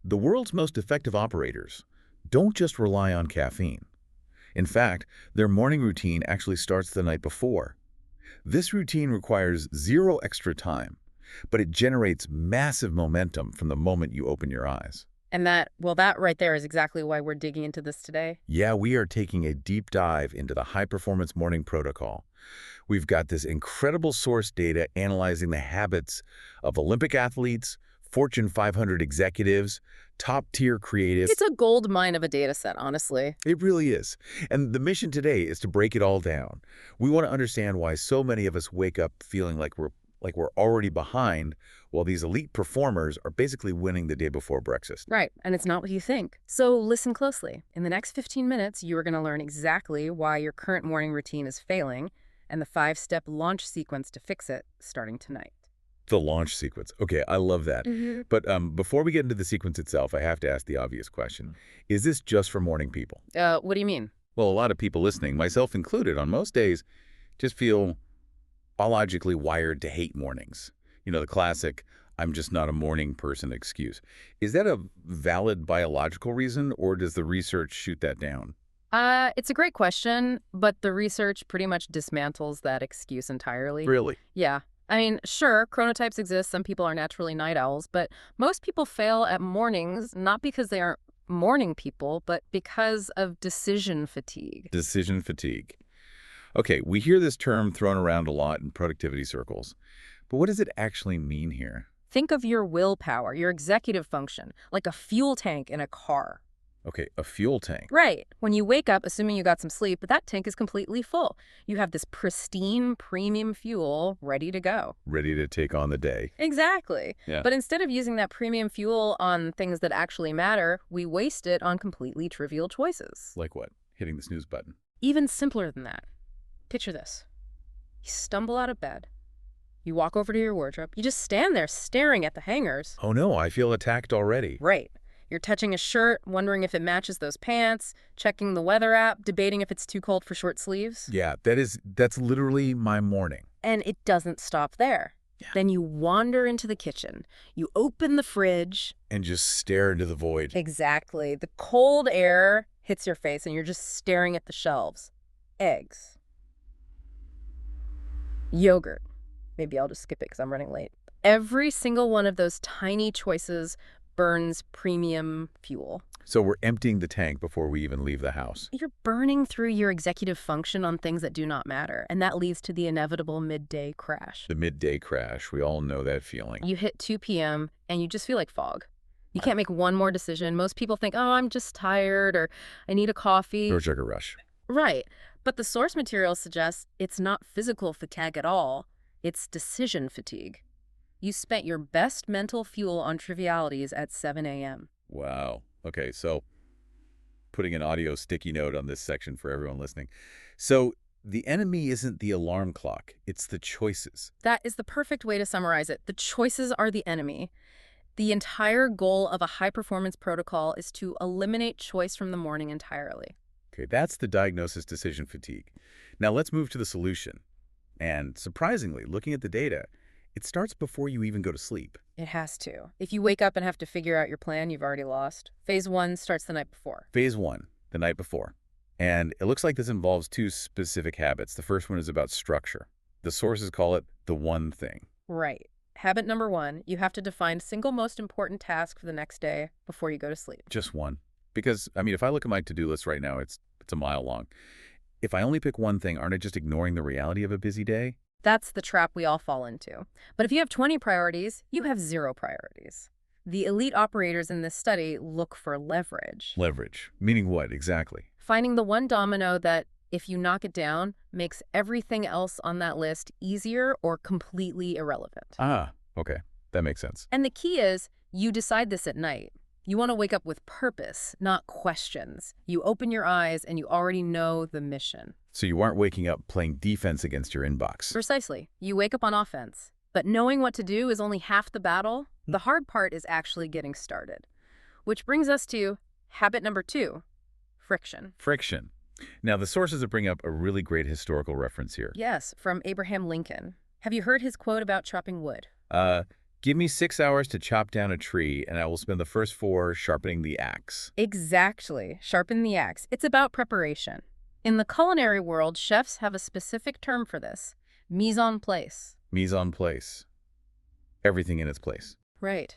The world's most effective operators don't just rely on caffeine. In fact, their morning routine actually starts the night before. This routine requires zero extra time, but it generates massive momentum from the moment you open your eyes. And that right there is exactly why we're digging into this today. Yeah, we are taking a deep dive into the high-performance morning protocol. We've got this incredible source data analyzing the habits of Olympic athletes, Fortune 500 executives, top-tier creatives. It's a gold mine of a data set, honestly. It really is. And the mission today is to break it all down. We want to understand why so many of us wake up feeling like we're already behind, while these elite performers are basically winning the day before breakfast. Right, and it's not what you think. So listen closely. In the next 15 minutes, you are going to learn exactly why your current morning routine is failing and the 5-step launch sequence to fix it starting tonight. The launch sequence. Okay, I love that. But before we get into the sequence itself, I have to ask the obvious question. Is this just for morning people? What do you mean? Well, a lot of people listening, myself included, on most days, just feel biologically wired to hate mornings. You know, the classic, I'm just not a morning person excuse. Is that a valid biological reason, or does the research shoot that down? It's a great question, but the research pretty much dismantles that excuse entirely. Really? Yeah. I mean, sure, chronotypes exist. Some people are naturally night owls, but most people fail at mornings not because they aren't morning people, but because of decision fatigue. Decision fatigue. Okay, we hear this term thrown around a lot in productivity circles, but what does it actually mean here? Think of your willpower, your executive function, like a fuel tank in a car. Okay, a fuel tank. Right. When you wake up, assuming you got some sleep, that tank is completely full. You have this pristine premium fuel ready to go. Ready to take on the day. Exactly. Yeah. But instead of using that premium fuel on things that actually matter, we waste it on completely trivial choices. Like what? Hitting the snooze button. Even simpler than that. Picture this. You stumble out of bed. You walk over to your wardrobe. You just stand there staring at the hangers. Oh no, I feel attacked already. Right. You're touching a shirt, wondering if it matches those pants, checking the weather app, debating if it's too cold for short sleeves. Yeah, that's literally my morning. And it doesn't stop there. Yeah. Then you wander into the kitchen. You open the fridge. And just stare into the void. Exactly. The cold air hits your face and you're just staring at the shelves. Eggs. Yogurt. Maybe I'll just skip it because I'm running late. Every single one of those tiny choices burns premium fuel. So we're emptying the tank before we even leave the house. You're burning through your executive function on things that do not matter, and that leads to the inevitable midday crash. The midday crash. We all know that feeling. You hit 2 p.m., and you just feel like fog. You can't make one more decision. Most people think, oh, I'm just tired, or I need a coffee. Or sugar rush. Right. But the source material suggests it's not physical fatigue at all. It's decision fatigue. You spent your best mental fuel on trivialities at 7 a.m. Wow. Okay, so putting an audio sticky note on this section for everyone listening. So the enemy isn't the alarm clock, it's the choices. That is the perfect way to summarize it. The choices are the enemy. The entire goal of a high-performance protocol is to eliminate choice from the morning entirely. Okay, that's the diagnosis decision fatigue. Now let's move to the solution. And surprisingly, looking at the data, it starts before you even go to sleep. It has to. If you wake up and have to figure out your plan, you've already lost. Phase 1 starts the night before. Phase 1, the night before. And it looks like this involves 2 specific habits. The first one is about structure. The sources call it the one thing. Right. Habit number 1, you have to define single most important task for the next day before you go to sleep. Just one. Because, I mean, if I look at my to-do list right now, it's a mile long. If I only pick one thing, aren't I just ignoring the reality of a busy day? That's the trap we all fall into. But if you have 20 priorities, you have 0 priorities. The elite operators in this study look for leverage. Leverage. Meaning what, exactly? Finding the one domino that, if you knock it down, makes everything else on that list easier or completely irrelevant. Ah, okay. That makes sense. And the key is, you decide this at night. You want to wake up with purpose, not questions. You open your eyes and you already know the mission. So you aren't waking up playing defense against your inbox. Precisely. You wake up on offense. But knowing what to do is only half the battle. The hard part is actually getting started. Which brings us to habit number 2, friction. Friction. Now, the sources bring up a really great historical reference here. Yes, from Abraham Lincoln. Have you heard his quote about chopping wood? Give me 6 hours to chop down a tree, and I will spend the first 4 sharpening the axe. Exactly. Sharpen the axe. It's about preparation. In the culinary world, chefs have a specific term for this: mise en place. Mise en place. Everything in its place. Right.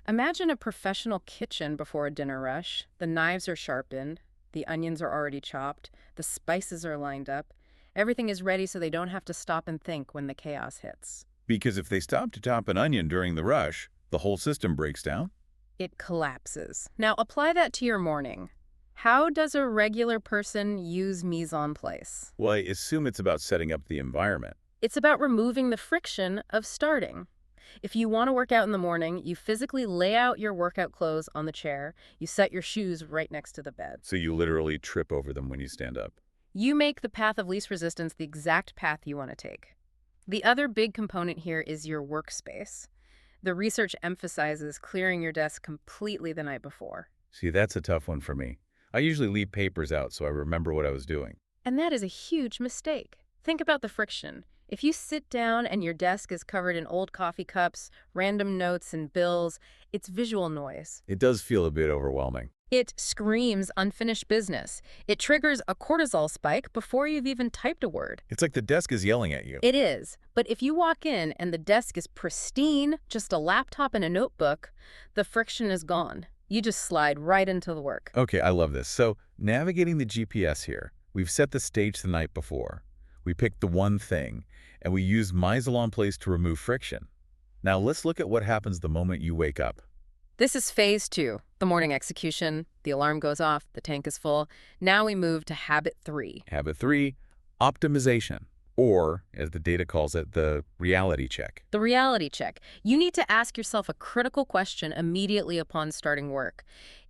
Imagine a professional kitchen before a dinner rush. The knives are sharpened, the onions are already chopped, the spices are lined up. Everything is ready so they don't have to stop and think when the chaos hits. Because if they stop to chop an onion during the rush, the whole system breaks down. It collapses. Now apply that to your morning. How does a regular person use mise en place? Well, I assume it's about setting up the environment. It's about removing the friction of starting. If you want to work out in the morning, you physically lay out your workout clothes on the chair. You set your shoes right next to the bed. So you literally trip over them when you stand up. You make the path of least resistance the exact path you want to take. The other big component here is your workspace. The research emphasizes clearing your desk completely the night before. See, that's a tough one for me. I usually leave papers out so I remember what I was doing. And that is a huge mistake. Think about the friction. If you sit down and your desk is covered in old coffee cups, random notes, and bills, it's visual noise. It does feel a bit overwhelming. It screams unfinished business. It triggers a cortisol spike before you've even typed a word. It's like the desk is yelling at you. It is. But if you walk in and the desk is pristine, just a laptop and a notebook, the friction is gone. You just slide right into the work. Okay, I love this. So, navigating the GPS here, we've set the stage the night before. We picked the one thing, and we used mise en place to remove friction. Now let's look at what happens the moment you wake up. This is phase 2, the morning execution. The alarm goes off, the tank is full. Now we move to habit 3. Habit 3, optimization, or, as the data calls it, the reality check. The reality check. You need to ask yourself a critical question immediately upon starting work.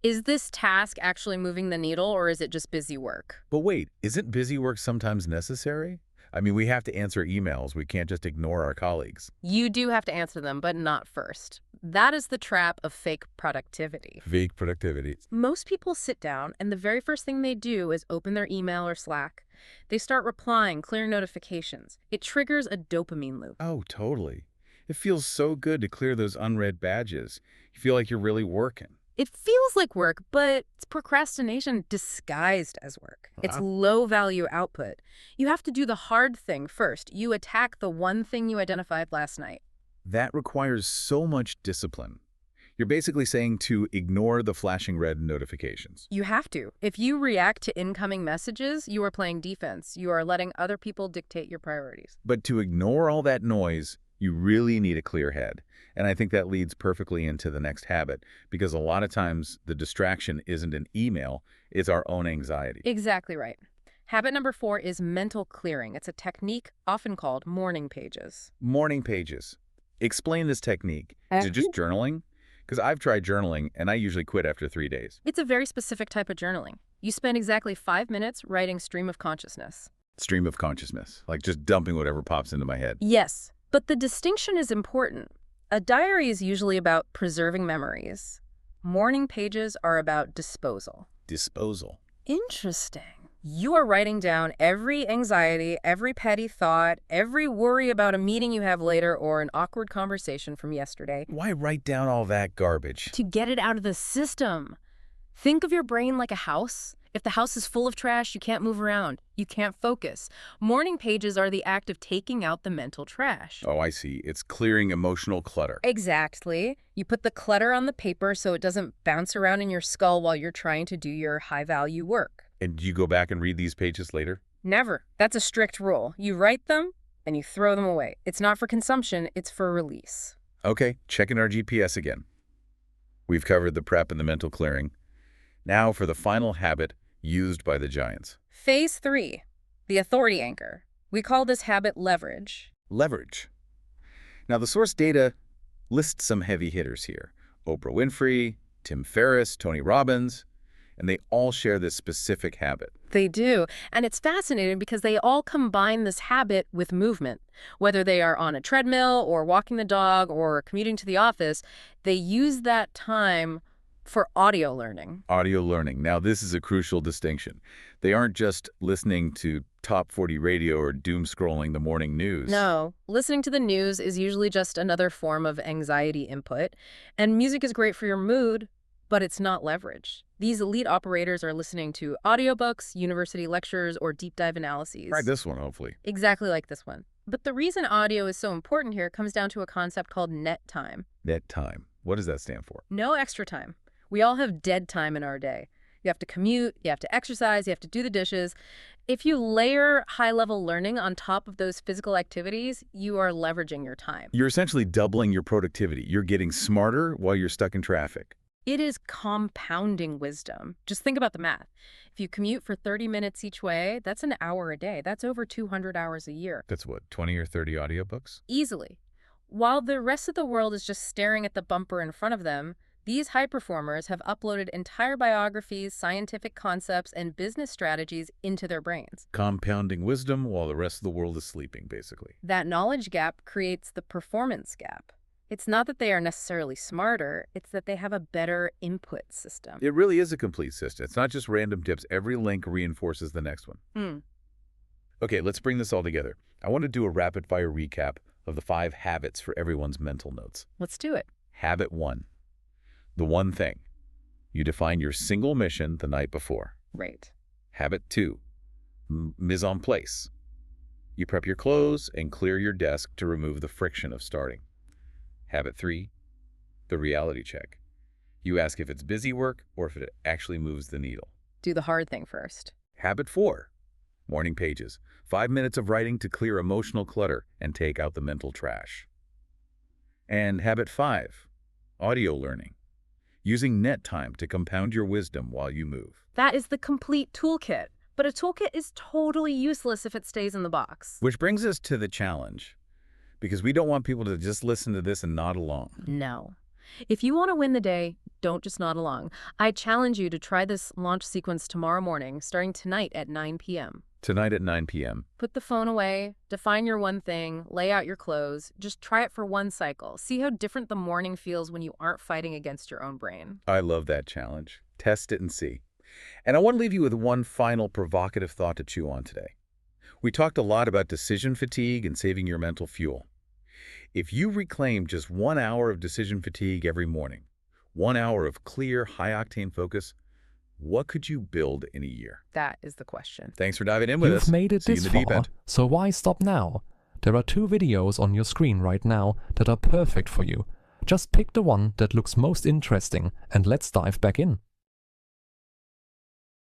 Is this task actually moving the needle, or is it just busy work? But wait, isn't busy work sometimes necessary? I mean, we have to answer emails. We can't just ignore our colleagues. You do have to answer them, but not first. That is the trap of fake productivity. Fake productivity. Most people sit down, and the very first thing they do is open their email or Slack. They start replying, clearing notifications. It triggers a dopamine loop. Oh, totally. It feels so good to clear those unread badges. You feel like you're really working. It feels like work, but it's procrastination disguised as work. It's low-value output. You have to do the hard thing first. You attack the one thing you identified last night. That requires so much discipline. You're basically saying to ignore the flashing red notifications. You have to. If you react to incoming messages, you are playing defense. You are letting other people dictate your priorities. But to ignore all that noise, you really need a clear head. And I think that leads perfectly into the next habit, because a lot of times the distraction isn't an email, it's our own anxiety. Exactly right. Habit number 4 is mental clearing. It's a technique often called morning pages. Morning pages. Explain this technique. Is it just journaling? Because I've tried journaling, and I usually quit after 3 days. It's a very specific type of journaling. You spend exactly 5 minutes writing stream of consciousness. Stream of consciousness, like just dumping whatever pops into my head. Yes, but the distinction is important. A diary is usually about preserving memories. Morning pages are about disposal. Disposal. Interesting. You are writing down every anxiety, every petty thought, every worry about a meeting you have later or an awkward conversation from yesterday. Why write down all that garbage? To get it out of the system. Think of your brain like a house. If the house is full of trash, you can't move around. You can't focus. Morning pages are the act of taking out the mental trash. Oh, I see. It's clearing emotional clutter. Exactly. You put the clutter on the paper so it doesn't bounce around in your skull while you're trying to do your high-value work. And do you go back and read these pages later? Never. That's a strict rule. You write them and you throw them away. It's not for consumption, it's for release. Okay, checking our GPS again. We've covered the prep and the mental clearing. Now for the final habit used by the giants. Phase 3, the authority anchor. We call this habit leverage. Leverage. Now the source data lists some heavy hitters here. Oprah Winfrey, Tim Ferriss, Tony Robbins, and they all share this specific habit. They do, and it's fascinating because they all combine this habit with movement. Whether they are on a treadmill or walking the dog or commuting to the office, they use that time for audio learning. Audio learning. Now, this is a crucial distinction. They aren't just listening to top 40 radio or doom scrolling the morning news. No, listening to the news is usually just another form of anxiety input, and music is great for your mood, but it's not leverage. These elite operators are listening to audiobooks, university lectures, or deep dive analyses. Try this one, hopefully. Exactly like this one. But the reason audio is so important here comes down to a concept called net time. Net time. What does that stand for? No extra time. We all have dead time in our day. You have to commute, you have to exercise, you have to do the dishes. If you layer high-level learning on top of those physical activities, you are leveraging your time. You're essentially doubling your productivity. You're getting smarter while you're stuck in traffic. It is compounding wisdom. Just think about the math. If you commute for 30 minutes each way, that's an hour a day. That's over 200 hours a year. That's what, 20 or 30 audiobooks? Easily. While the rest of the world is just staring at the bumper in front of them, these high performers have uploaded entire biographies, scientific concepts, and business strategies into their brains. Compounding wisdom while the rest of the world is sleeping, basically. That knowledge gap creates the performance gap. It's not that they are necessarily smarter, it's that they have a better input system. It really is a complete system. It's not just random tips. Every link reinforces the next one. Okay, let's bring this all together. I want to do a rapid-fire recap of the 5 habits for everyone's mental notes. Let's do it. Habit 1. The one thing. You define your single mission the night before. Right. Habit 2. Mise en place. You prep your clothes and clear your desk to remove the friction of starting. Habit 3. The reality check. You ask if it's busy work or if it actually moves the needle. Do the hard thing first. Habit 4. Morning pages. 5 minutes of writing to clear emotional clutter and take out the mental trash. And habit 5. Audio learning. Using net time to compound your wisdom while you move. That is the complete toolkit. But a toolkit is totally useless if it stays in the box. Which brings us to the challenge. Because we don't want people to just listen to this and nod along. No. If you want to win the day, don't just nod along. I challenge you to try this launch sequence tomorrow morning, starting tonight at 9 p.m. Tonight at 9 p.m. Put the phone away, define your one thing, lay out your clothes. Just try it for one cycle. See how different the morning feels when you aren't fighting against your own brain. I love that challenge. Test it and see. And I want to leave you with one final provocative thought to chew on today. We talked a lot about decision fatigue and saving your mental fuel. If you reclaim just 1 hour of decision fatigue every morning, 1 hour of clear, high-octane focus, what could you build in a year? That is the question. Thanks for diving in with us. You've made it See you this in the deep far, end. so why stop now? There are 2 videos on your screen right now that are perfect for you. Just pick the one that looks most interesting and let's dive back in.